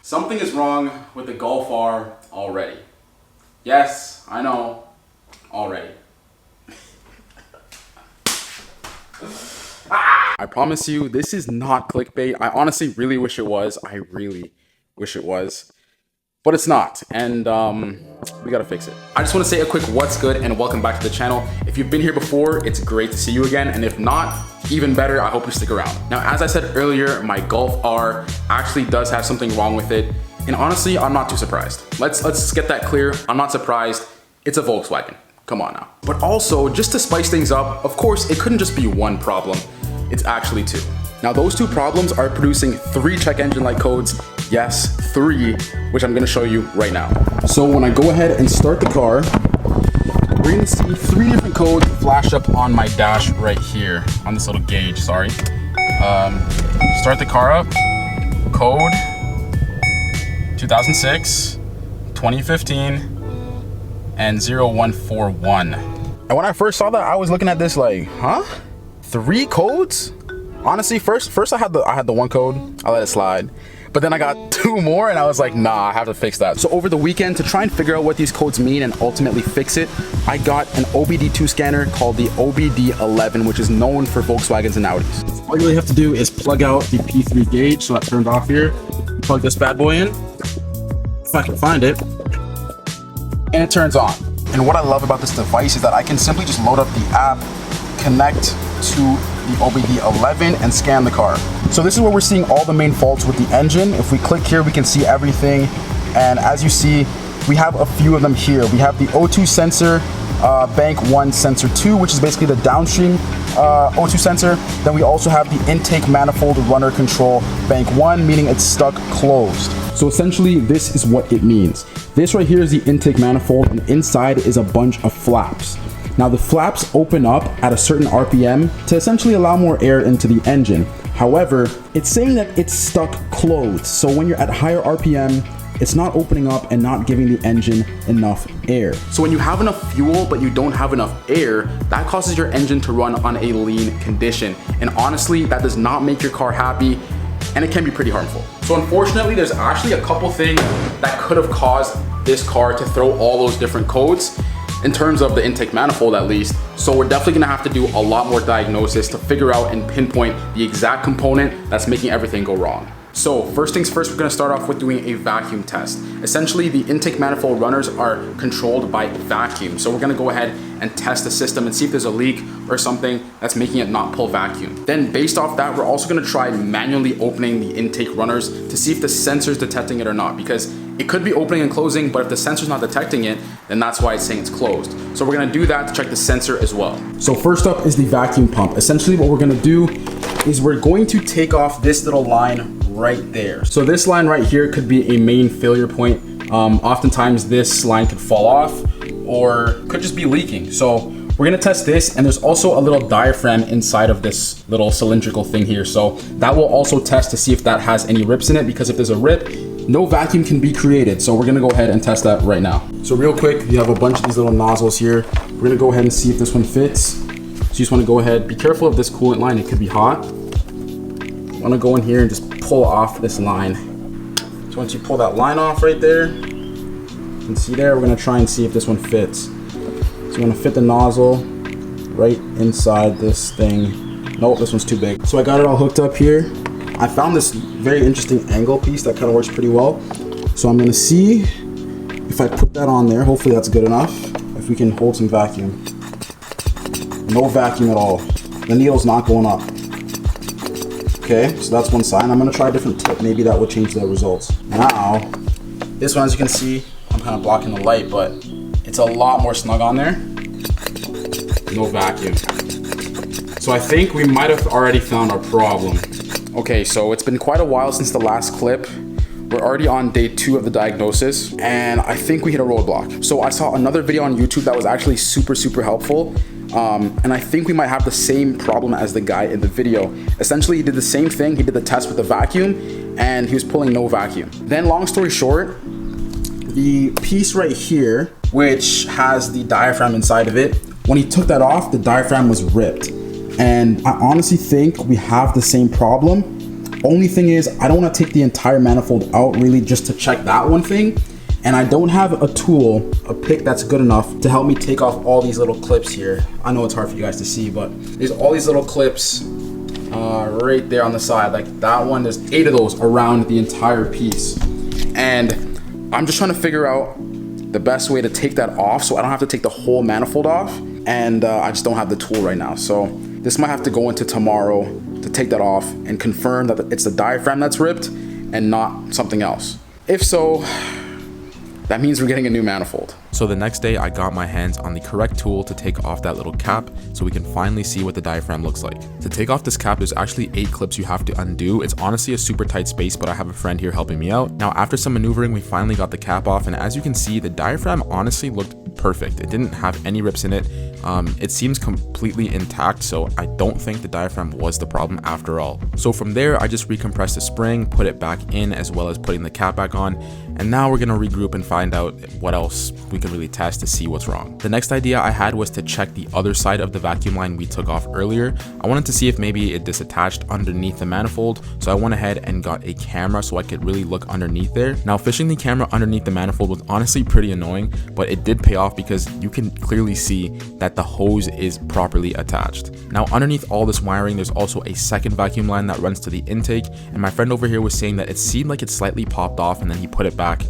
Something is wrong with the Golf R already. Yes, I know, already. I promise you, this is not clickbait. I honestly really wish it was. I really wish it was. But it's not, and we gotta fix it. I just wanna say a quick what's good and welcome back to the channel. If you've been here before, it's great to see you again, and if not, even better, I hope you stick around. Now, as I said earlier, my Golf R actually does have something wrong with it, and honestly, I'm not too surprised. Let's get that clear. I'm not surprised. It's a Volkswagen. Come on now. But also, just to spice things up, of course, it couldn't just be one problem. It's actually two. Now, those two problems are producing 3 check engine light codes. Yes, 3, which I'm gonna show you right now. So when I go ahead and start the car, we're gonna see 3 different codes flash up on my dash right here, on this little gauge, sorry. Start the car up, code 2006, 2015, and 0141. And when I first saw that, I was looking at this like, huh? 3 codes? Honestly, first I had the 1 code, I let it slide. But then I got 2 more and I was like, nah, I have to fix that. So over the weekend, to try and figure out what these codes mean and ultimately fix it, I got an OBD2 scanner called the OBD11, which is known for Volkswagens and Audis. All you really have to do is plug out the P3 gauge, so that's turned off here. Plug this bad boy in, if I can find it, and it turns on. And what I love about this device is that I can simply just load up the app, connect to the OBD11 and scan the car. So this is where we're seeing all the main faults with the engine. If we click here, we can see everything. And as you see, we have a few of them here. We have the O2 sensor, bank 1 sensor 2, which is basically the downstream O2 sensor. Then we also have the intake manifold runner control bank 1, meaning it's stuck closed. So essentially, this is what it means. This right here is the intake manifold, and inside is a bunch of flaps. Now the flaps open up at a certain RPM to essentially allow more air into the engine. However, it's saying that it's stuck closed. So when you're at higher RPM, it's not opening up and not giving the engine enough air. So when you have enough fuel, but you don't have enough air, that causes your engine to run on a lean condition. And honestly, that does not make your car happy, and it can be pretty harmful. So unfortunately, there's actually a couple things that could have caused this car to throw all those different codes, in terms of the intake manifold at least. So we're definitely gonna have to do a lot more diagnosis to figure out and pinpoint the exact component that's making everything go wrong. So first things first, we're gonna start off with doing a vacuum test. Essentially, the intake manifold runners are controlled by vacuum. So we're gonna go ahead and test the system and see if there's a leak or something that's making it not pull vacuum. Then based off that, we're also gonna try manually opening the intake runners to see if the sensor's detecting it or not, because it could be opening and closing, but if the sensor's not detecting it, then that's why it's saying it's closed. So we're gonna do that to check the sensor as well. So first up is the vacuum pump. Essentially what we're gonna do is we're going to take off this little line right there. So this line right here could be a main failure point. Oftentimes this line could fall off or could just be leaking. So we're gonna test this, and there's also a little diaphragm inside of this little cylindrical thing here. So that will also test to see if that has any rips in it, because if there's a rip, no vacuum can be created. So we're gonna go ahead and test that right now. So real quick, you have a bunch of these little nozzles here. We're gonna go ahead and see if this one fits. So you just wanna go ahead, be careful of this coolant line, it could be hot. You wanna go in here and just pull off this line. So once you pull that line off right there, you can see there, we're gonna try and see if this one fits. So you wanna fit the nozzle right inside this thing. Nope, this one's too big. So I got it all hooked up here. I found this very interesting angle piece that kind of works pretty well. So I'm gonna see if I put that on there. Hopefully that's good enough. If we can hold some vacuum. No vacuum at all. The needle's not going up. Okay, so that's one sign. I'm gonna try a different tip. Maybe that will change the results. Now, this one, as you can see, I'm kind of blocking the light, but it's a lot more snug on there. No vacuum. So I think we might have already found our problem. Okay, so it's been quite a while since the last clip. We're already on day 2 of the diagnosis, and I think we hit a roadblock. So I saw another video on YouTube that was actually super helpful. And I think we might have the same problem as the guy in the video. Essentially, he did the same thing. He did the test with the vacuum, and he was pulling no vacuum. Then long story short, the piece right here, which has the diaphragm inside of it, when he took that off, the diaphragm was ripped. And I honestly think we have the same problem, Only thing is, I don't want to take the entire manifold out really just to check that one thing. And I don't have a tool, a pick that's good enough to help me take off all these little clips here. I know it's hard for you guys to see, but there's all these little clips right there on the side. Like that one, there's 8 of those around the entire piece. And I'm just trying to figure out the best way to take that off so I don't have to take the whole manifold off. And I just don't have the tool right now. So this might have to go into tomorrow to take that off and confirm that it's the diaphragm that's ripped and not something else. If so, that means we're getting a new manifold. So the next day I got my hands on the correct tool to take off that little cap so we can finally see what the diaphragm looks like. To take off this cap, there's actually 8 clips you have to undo. It's honestly a super tight space, but I have a friend here helping me out. Now after some maneuvering, we finally got the cap off, and as you can see, the diaphragm honestly looked perfect. It didn't have any rips in it. It seems completely intact, so I don't think the diaphragm was the problem after all. So from there, I just recompressed the spring, put it back in, as well as putting the cap back on, and now we're gonna regroup and find out what else we can really test to see what's wrong. The next idea I had was to check the other side of the vacuum line we took off earlier. I wanted to see if maybe it disattached underneath the manifold, so I went ahead and got a camera so I could really look underneath there. Now fishing the camera underneath the manifold was honestly pretty annoying, but it did pay off because you can clearly see that the hose is properly attached. Now underneath all this wiring, there's also a second vacuum line that runs to the intake, and my friend over here was saying that it seemed like it slightly popped off and then he put it back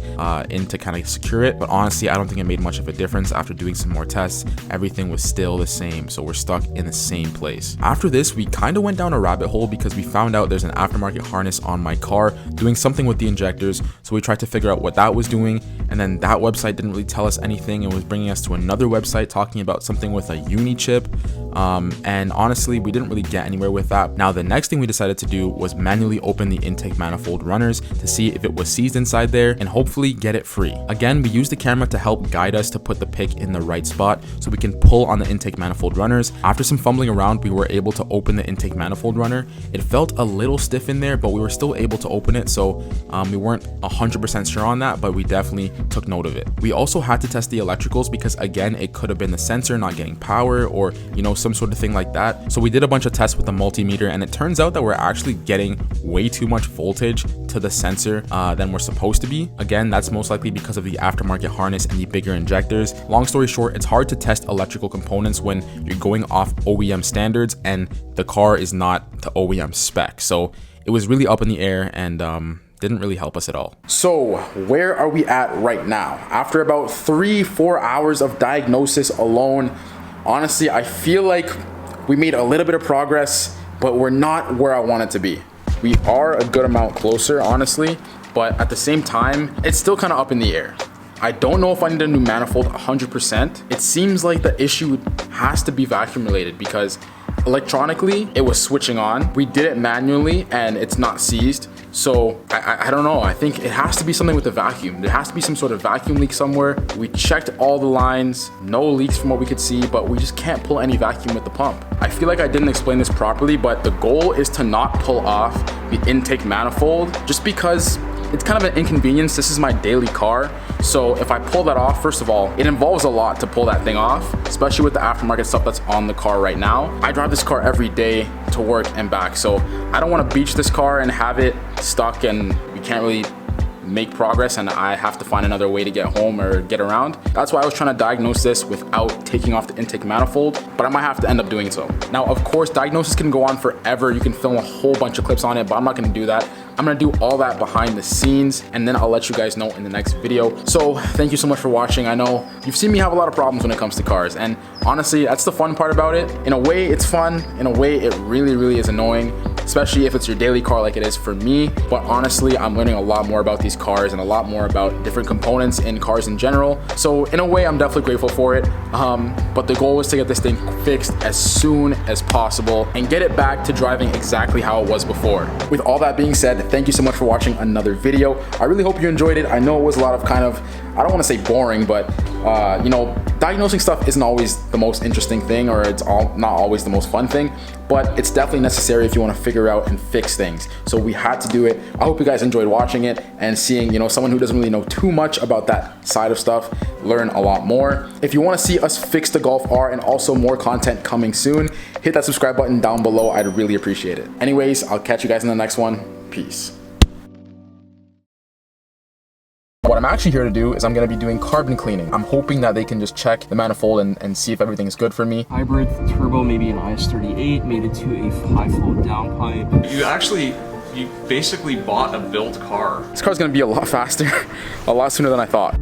in to kind of secure it, but honestly I don't think it made much of a difference. After doing some more tests, everything was still the same, so we're stuck in the same place. After this, we kind of went down a rabbit hole because we found out there's an aftermarket harness on my car doing something with the injectors, so we tried to figure out what that was doing, and then that website didn't really tell us anything. It was bringing us to another website talking about something with a uni chip, and honestly we didn't really get anywhere with that. Now the next thing we decided to do was manually open the intake manifold runners to see if it was seized inside there and hopefully get it free. Again, we used the camera to help guide us to put the pick in the right spot so we can pull on the intake manifold runners. After some fumbling around, we were able to open the intake manifold runner. It felt a little stiff in there, but we were still able to open it, so we weren't 100% sure on that, but we definitely took note of it. We also had to test the electricals because again, it could have been the sensor not getting power or some sort of thing like that. So we did a bunch of tests with the multimeter, and it turns out that we're actually getting way too much voltage to the sensor than we're supposed to be. Again, that's most likely because of the aftermarket harness and the bigger injectors. Long story short, it's hard to test electrical components when you're going off OEM standards and the car is not the OEM spec. So it was really up in the air and didn't really help us at all. So where are we at right now? After about 3-4 hours of diagnosis alone, honestly, I feel like we made a little bit of progress, but we're not where I want it to be. We are a good amount closer, honestly, but at the same time, it's still kind of up in the air. I don't know if I need a new manifold 100%. It seems like the issue has to be vacuum related because electronically it was switching on. We did it manually and it's not seized. So I don't know. I think it has to be something with the vacuum. There has to be some sort of vacuum leak somewhere. We checked all the lines, no leaks from what we could see, but we just can't pull any vacuum with the pump. I feel like I didn't explain this properly, but the goal is to not pull off the intake manifold just because it's kind of an inconvenience. This is my daily car. So if I pull that off, first of all, it involves a lot to pull that thing off, especially with the aftermarket stuff that's on the car right now. I drive this car every day to work and back. So I don't want to beach this car and have it stuck and we can't really make progress and I have to find another way to get home or get around. That's why I was trying to diagnose this without taking off the intake manifold, but I might have to end up doing so. Now, of course, diagnosis can go on forever. You can film a whole bunch of clips on it, but I'm not gonna do that. I'm gonna do all that behind the scenes and then I'll let you guys know in the next video. So thank you so much for watching. I know you've seen me have a lot of problems when it comes to cars, and honestly, that's the fun part about it. In a way, it's fun. In a way, it really, really is annoying, especially if it's your daily car like it is for me. But honestly, I'm learning a lot more about these cars and a lot more about different components in cars in general. So in a way, I'm definitely grateful for it. But the goal was to get this thing fixed as soon as possible and get it back to driving exactly how it was before. With all that being said, thank you so much for watching another video. I really hope you enjoyed it. I know it was a lot of kind of, I don't want to say boring, but diagnosing stuff isn't always the most interesting thing, or it's not always the most fun thing, but it's definitely necessary if you want to figure out and fix things. So we had to do it. I hope you guys enjoyed watching it and seeing, someone who doesn't really know too much about that side of stuff learn a lot more. If you want to see us fix the Golf R and also more content coming soon, hit that subscribe button down below. I'd really appreciate it. Anyways, I'll catch you guys in the next one. Peace. What I'm actually here to do is I'm going to be doing carbon cleaning. I'm hoping that they can just check the manifold and see if everything's good for me. Hybrid turbo, maybe an IS38, made it to a high flow downpipe. You basically bought a built car. This car's going to be a lot faster, a lot sooner than I thought.